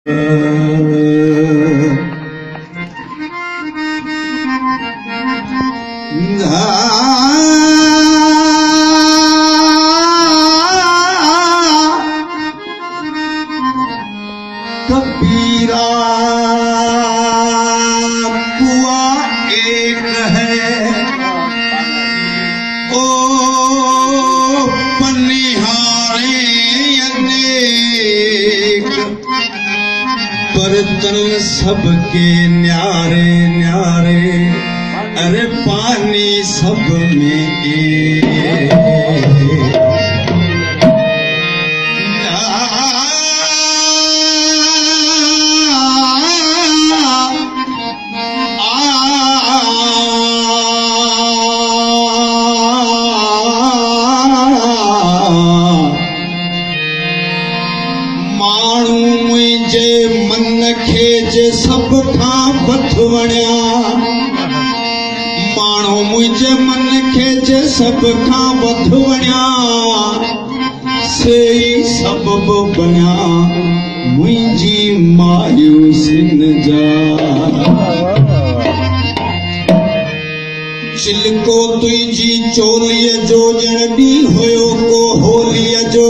कबीरा कुआ एक है, ओ पनिहारे अनेक, बर्तन सबके न्यारे न्यारे, अरे पानी सब में एक। माण्हू मुंहिंजे मन खे जे सब खां वधु वणिया, माण्हू मुंहिंजे मन खे जे सब खां वधु वणिया, से ई सबबु बणिया मुंहिंजी मायूसियुनि जा। चिलको तुंहिंजी चोलीअ जो ॼण ॾींहुं हुयो को होलीअ जो,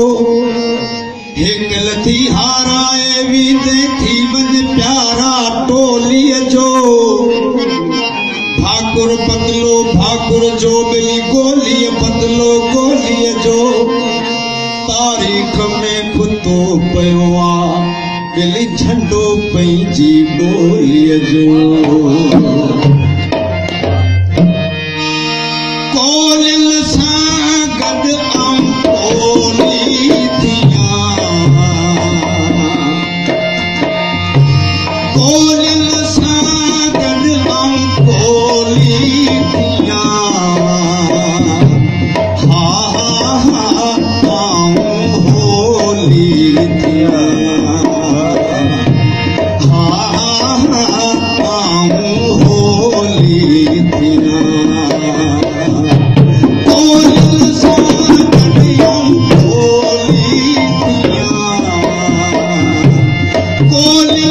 हिक लथी हाराए वींदे थी वञ प्यारा टोलीअ जो। भाकुर बदलो भाकुर जो ॿिली गोलीअ बदलो गोलीअ जो, तारीख़ में खुतो पियो आ ॿिली झंडो पंहिंजी ॿोलीअ जो। कोलिन सां गॾु आऊं कोली थियां, कोलिन सां गॾु आऊं कोली थियां, हा हा हा आऊं होली थियां, हा हा हा आऊं होली थियां। होली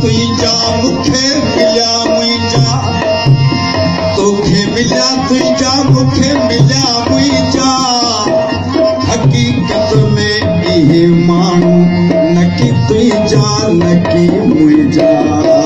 तुंहिंजा मूंखे मिलिया मुंहिंजा तोखे मिलिया तुंहिंजा मूंखे मिलिया मुंहिंजा हक़ीक़त में इहे माण्हू न की तुंहिंजा न की मुंहिंजा